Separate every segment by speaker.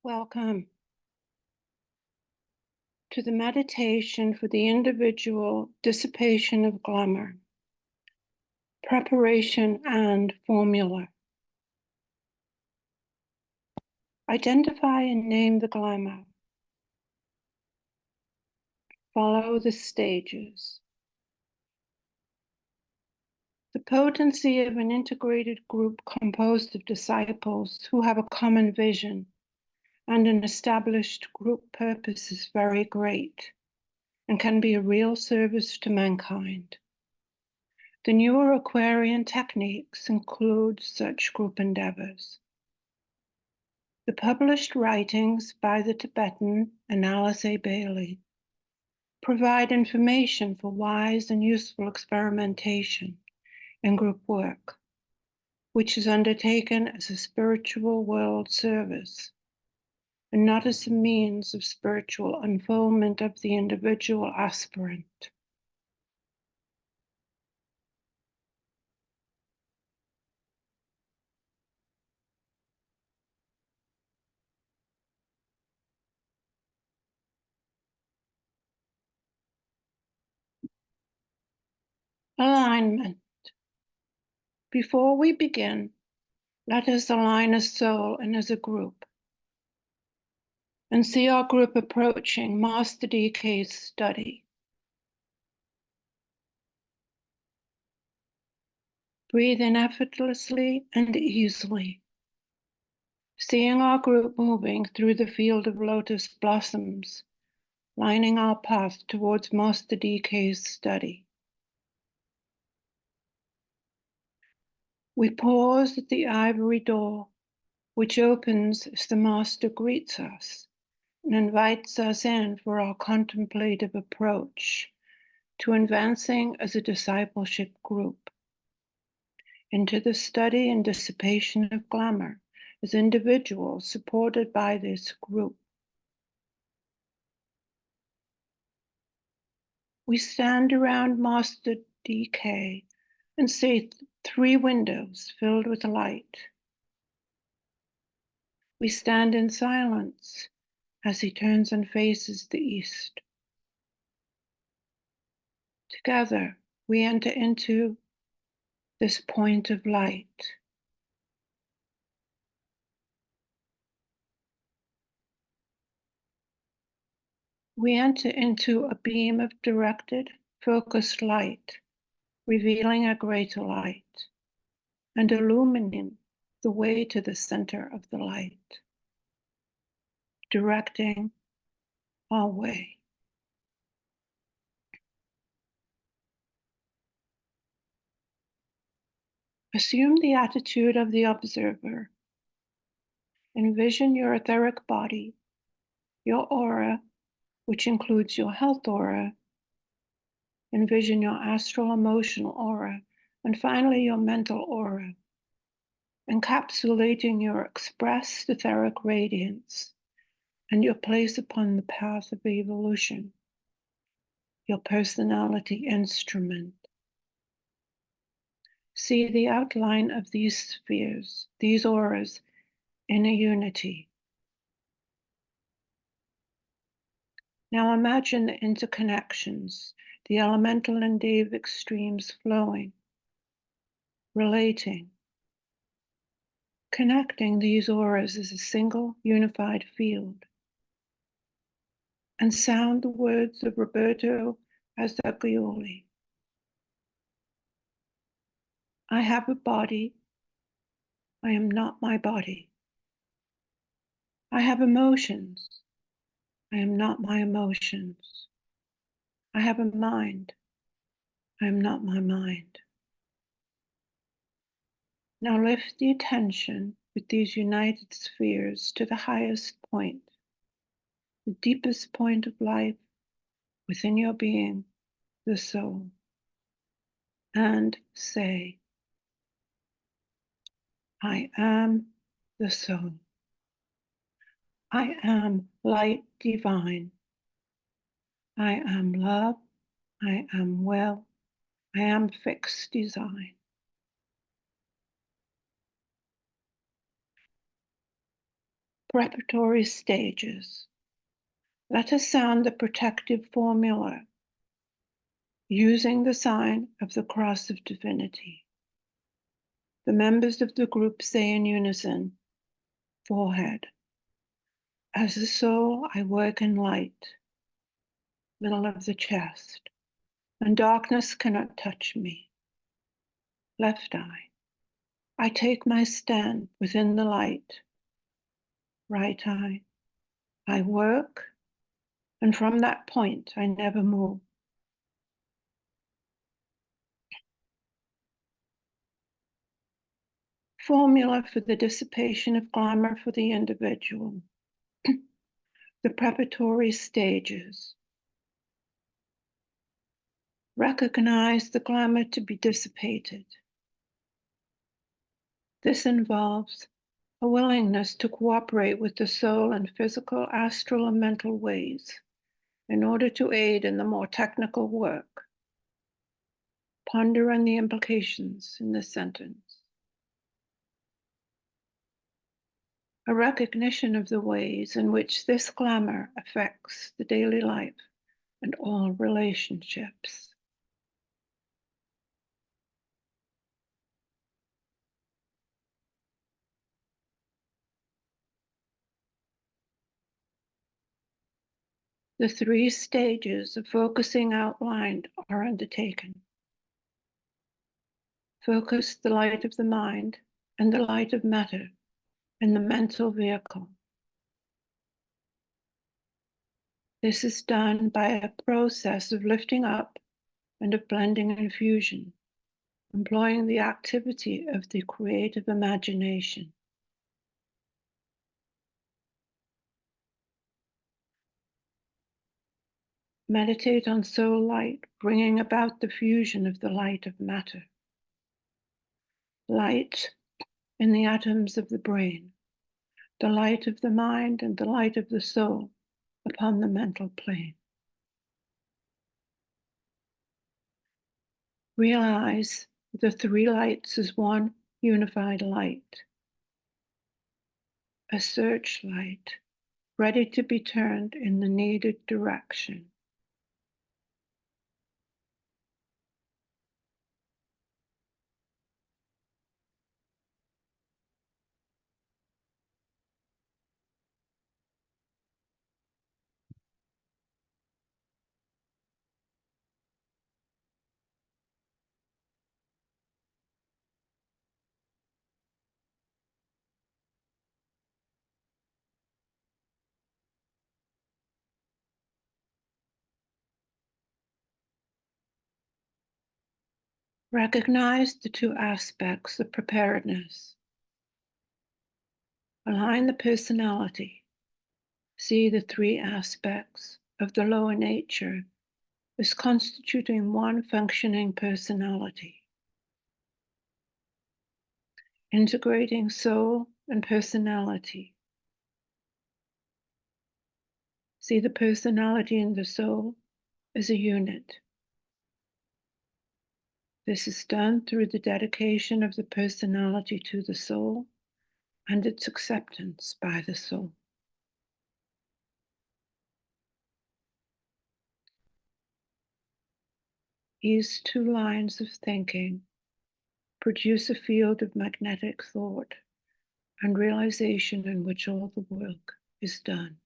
Speaker 1: Welcome to the meditation for the individual dissipation of glamour, preparation and formula. Identify and name the glamour. Follow the stages. The potency of an integrated group composed of disciples who have a common vision and an established group purpose is very great and can be a real service to mankind. The newer Aquarian techniques include such group endeavors. The published writings by the Tibetan and Alice A. Bailey provide information for wise and useful experimentation in group work, which is undertaken as a spiritual world service and not as a means of spiritual unfoldment of the individual aspirant. Alignment. Before we begin, let us align as soul and as a group, and see our group approaching Master DK's study. Breathe in effortlessly and easily, seeing our group moving through the field of lotus blossoms, lining our path towards Master DK's study. We pause at the ivory door, which opens as the Master greets us and invites us in for our contemplative approach to advancing as a discipleship group into the study and dissipation of glamour as individuals supported by this group. We stand around Master DK and see 3 windows filled with light. We stand in silence as he turns and faces the east. Together, we enter into this point of light. We enter into a beam of directed, focused light, revealing a greater light and illumining the way to the center of the light, directing our way. Assume the attitude of the observer. Envision your etheric body, your aura, which includes your health aura. Envision your astral emotional aura, and finally your mental aura, encapsulating your expressed etheric radiance and your place upon the path of evolution, your personality instrument. See the outline of these spheres, these auras, in a unity. Now imagine the interconnections, the elemental and devic streams flowing, relating, connecting these auras as a single unified field. And sound the words of Roberto Azzaglioli. I have a body. I am not my body. I have emotions. I am not my emotions. I have a mind. I am not my mind. Now lift the attention with these united spheres to the highest point, the deepest point of life within your being, the soul, and say, I am the soul. I am light divine. I am love. I am will. I am fixed design. Preparatory stages. Let us sound the protective formula using the sign of the cross of divinity. The members of the group say in unison, forehead. As a soul, I work in light, middle of the chest, and darkness cannot touch me. Left eye. I take my stand within the light. Right eye. I work, and from that point I never move. Formula for the dissipation of glamour for the individual. The preparatory stages. Recognize the glamour to be dissipated. This involves a willingness to cooperate with the soul in physical, astral, and mental ways in order to aid in the more technical work. Ponder on the implications in this sentence. A recognition of the ways in which this glamour affects the daily life and all relationships. The 3 stages of focusing outlined are undertaken. Focus the light of the mind and the light of matter in the mental vehicle. This is done by a process of lifting up and of blending and fusion, employing the activity of the creative imagination. Meditate on soul light, bringing about the fusion of the light of matter. Light in the atoms of the brain, the light of the mind and the light of the soul upon the mental plane. Realize the 3 lights as one unified light, a searchlight ready to be turned in the needed direction. Recognize the 2 aspects of preparedness. Align the personality. See the 3 aspects of the lower nature as constituting one functioning personality. Integrating soul and personality. See the personality and the soul as a unit. This is done through the dedication of the personality to the soul and its acceptance by the soul. These 2 lines of thinking produce a field of magnetic thought and realization in which all the work is done.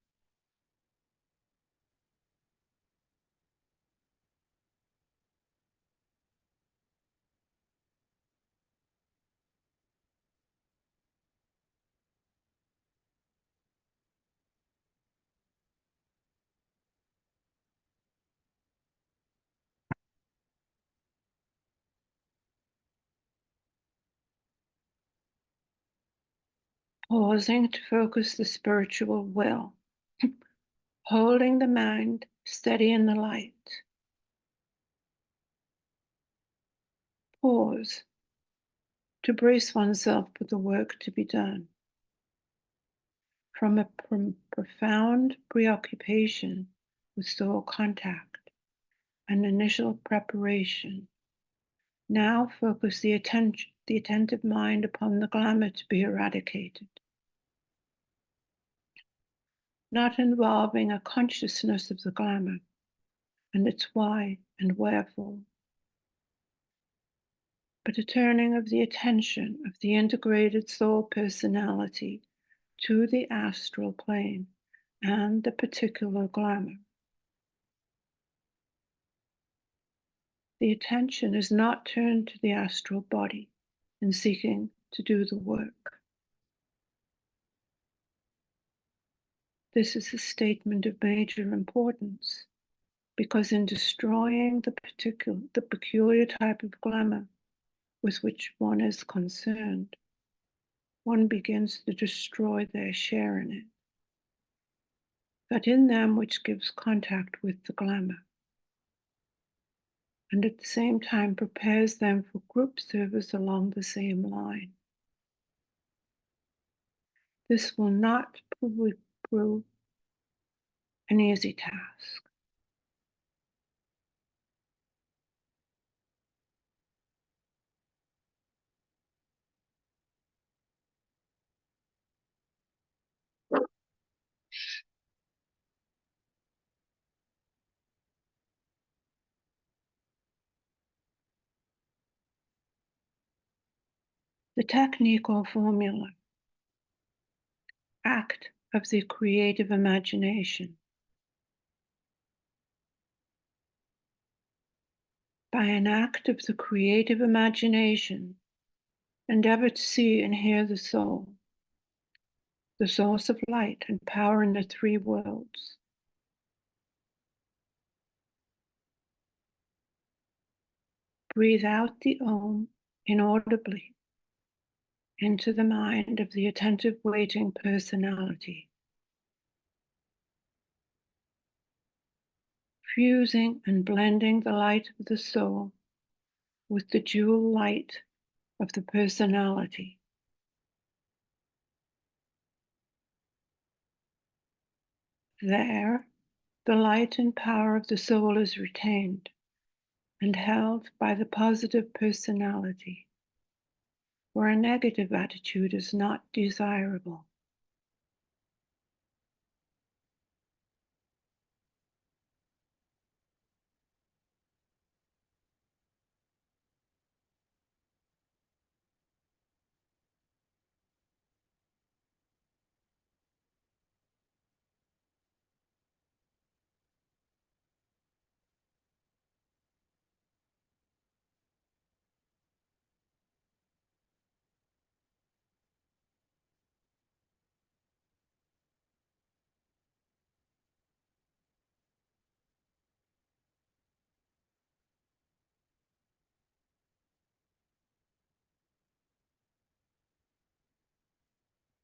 Speaker 1: Pausing to focus the spiritual will, holding the mind steady in the light. Pause to brace oneself for the work to be done. From a profound preoccupation with soul contact and initial preparation, now focus the attentive mind upon the glamour to be eradicated. not involving a consciousness of the glamour and its why and wherefore, but a turning of the attention of the integrated soul personality to the astral plane and the particular glamour. The attention is not turned to the astral body in seeking to do the work. This is a statement of major importance because in destroying the peculiar type of glamour with which one is concerned, one begins to destroy their share in it, that in them which gives contact with the glamour, and at the same time prepares them for group service along the same line. This will not prove an easy task. The technique or formula, act of the creative imagination. By an act of the creative imagination, endeavor to see and hear the soul, the source of light and power in the three worlds. Breathe out the Om inaudibly into the mind of the attentive waiting personality, fusing and blending the light of the soul with the jewel light of the personality. There, the light and power of the soul is retained and held by the positive personality, where a negative attitude is not desirable.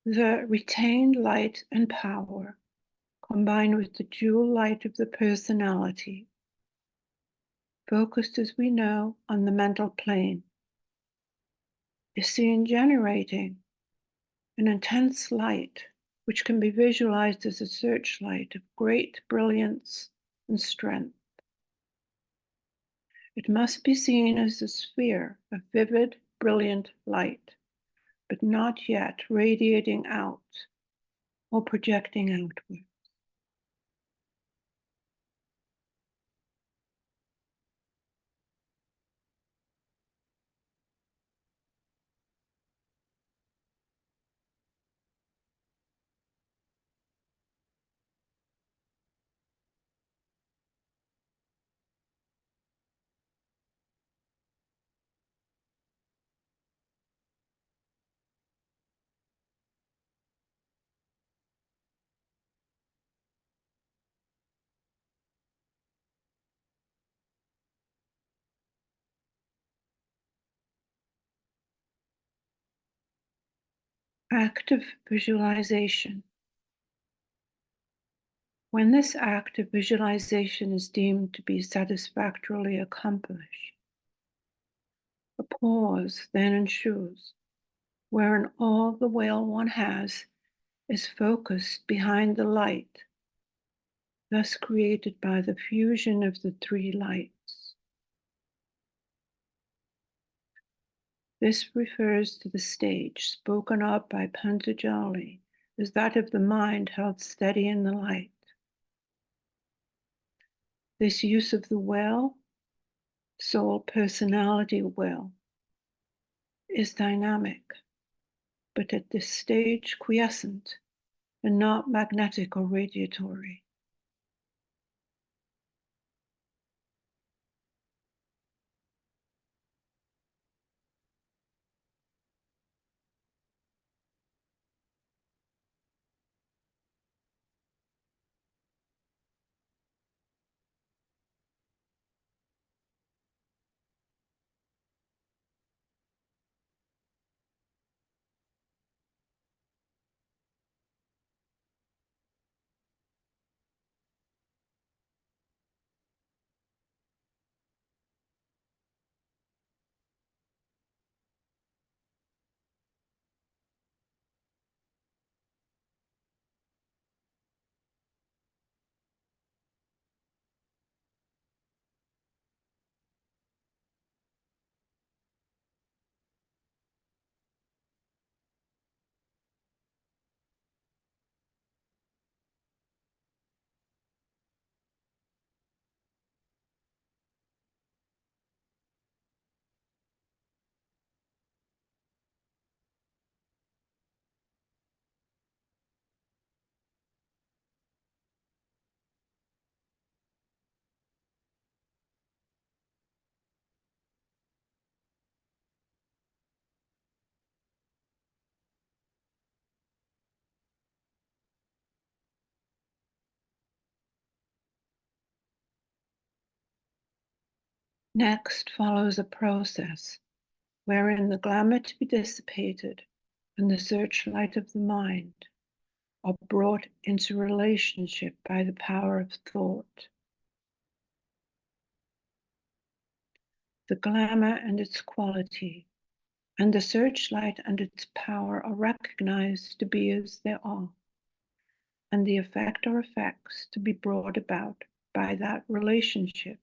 Speaker 1: The retained light and power, combined with the jewel light of the personality, focused as we know on the mental plane, is seen generating an intense light which can be visualized as a searchlight of great brilliance and strength. It must be seen as a sphere of vivid, brilliant light, but not yet radiating out or projecting outward. Active visualization. When this act of visualization is deemed to be satisfactorily accomplished, a pause then ensues, wherein all the will one has is focused behind the light, thus created by the fusion of the three lights. This refers to the stage spoken of by Patanjali is that of the mind held steady in the light. This use of the will, soul personality will, is dynamic, but at this stage quiescent and not magnetic or radiatory. Next follows a process wherein the glamour to be dissipated and the searchlight of the mind are brought into relationship by the power of thought. The glamour and its quality and the searchlight and its power are recognized to be as they are, and the effect or effects to be brought about by that relationship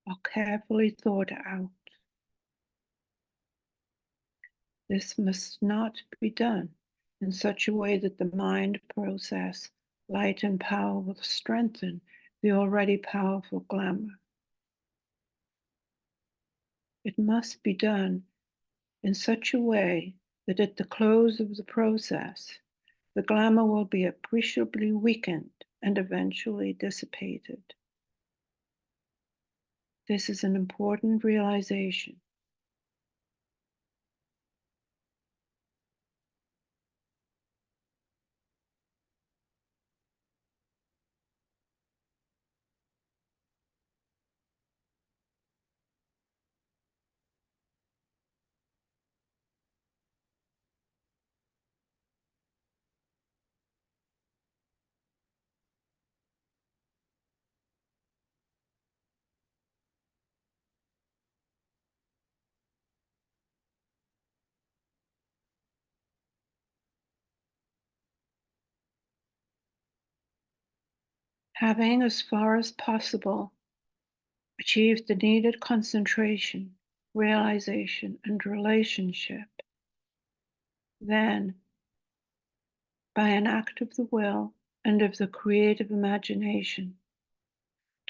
Speaker 1: are carefully thought out. This must not be done in such a way that the mind process, light and power will strengthen the already powerful glamour. It must be done in such a way that at the close of the process, the glamour will be appreciably weakened and eventually dissipated. This is an important realization. Having, as far as possible, achieved the needed concentration, realization, and relationship, then, by an act of the will and of the creative imagination,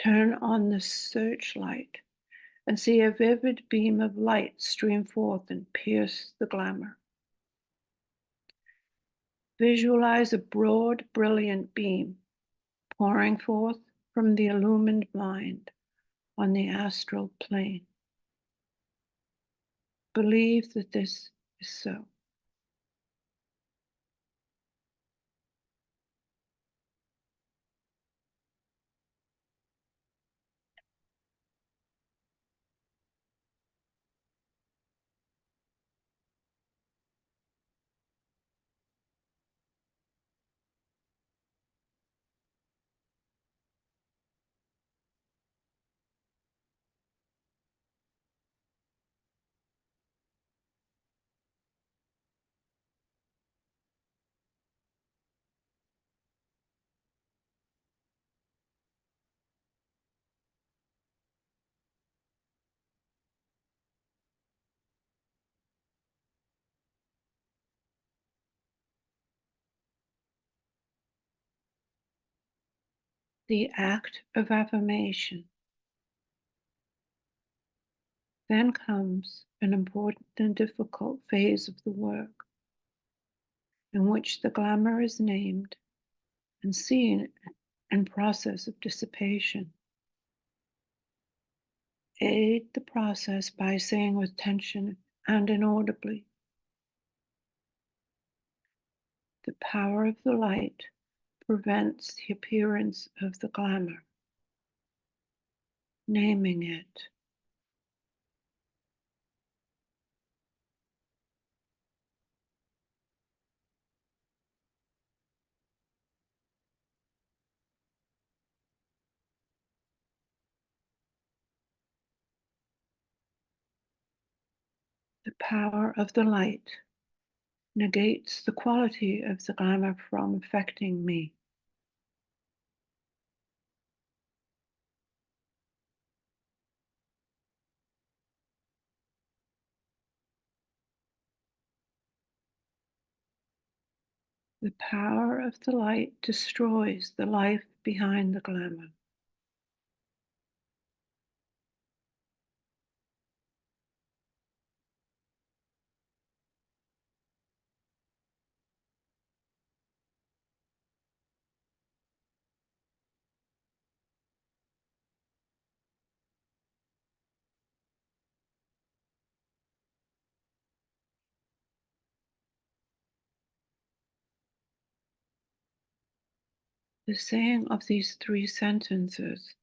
Speaker 1: turn on the searchlight and see a vivid beam of light stream forth and pierce the glamour. Visualize a broad, brilliant beam pouring forth from the illumined mind on the astral plane. Believe that this is so. the act of affirmation. Then comes an important and difficult phase of the work, in which the glamour is named and seen and process of dissipation. Aid the process by saying with tension and inaudibly, the power of the light prevents the appearance of the glamour, naming it. The power of the light negates the quality of the glamour from affecting me. The power of the light destroys the life behind the glamour. The saying of these 3 sentences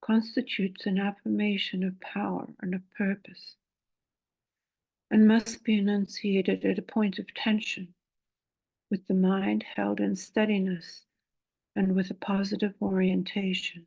Speaker 1: constitutes an affirmation of power and of purpose, and must be enunciated at a point of tension, with the mind held in steadiness and with a positive orientation.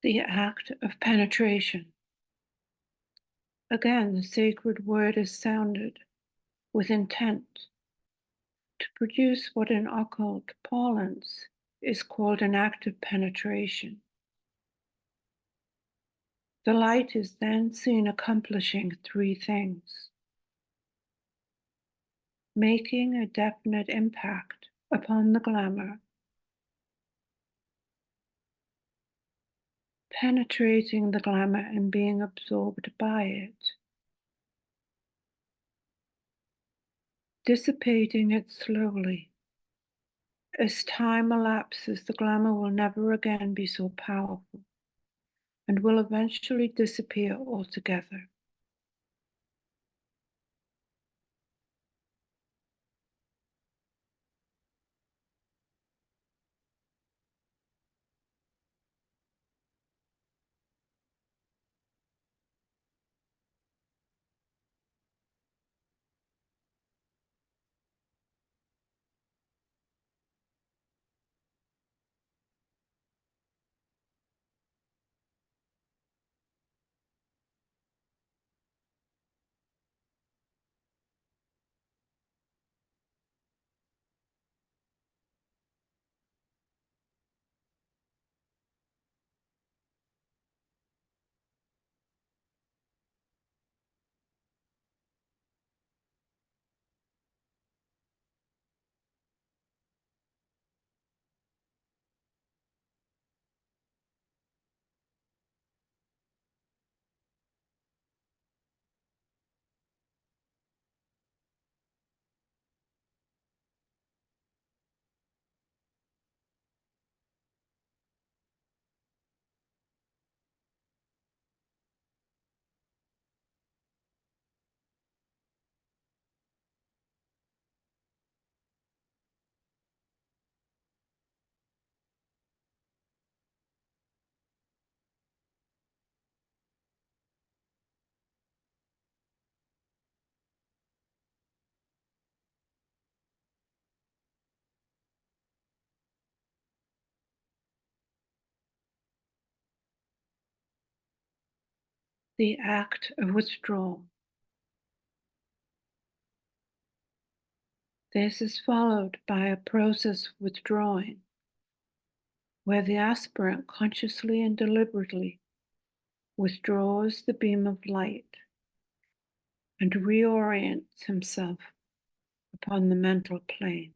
Speaker 1: The act of penetration. Again, the sacred word is sounded with intent to produce what in occult parlance is called an act of penetration. The light is then seen accomplishing three things: making a definite impact upon the glamour, penetrating the glamour and being absorbed by it, dissipating it slowly. As time elapses, the glamour will never again be so powerful and will eventually disappear altogether. The act of withdrawal. This is followed by a process of withdrawing, where the aspirant consciously and deliberately withdraws the beam of light and reorients himself upon the mental plane.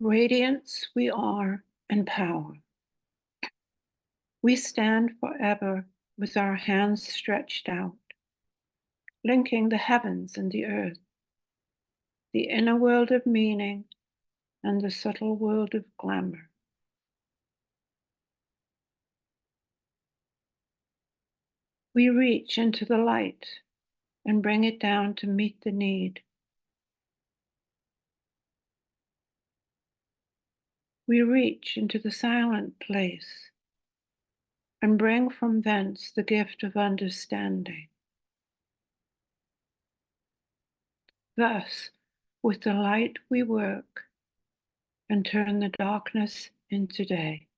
Speaker 1: Radiance we are and power. We stand forever with our hands stretched out, linking the heavens and the earth, the inner world of meaning and the subtle world of glamour. We reach into the light and bring it down to meet the need. We reach into the silent place and bring from thence the gift of understanding. Thus, with the light we work and turn the darkness into day.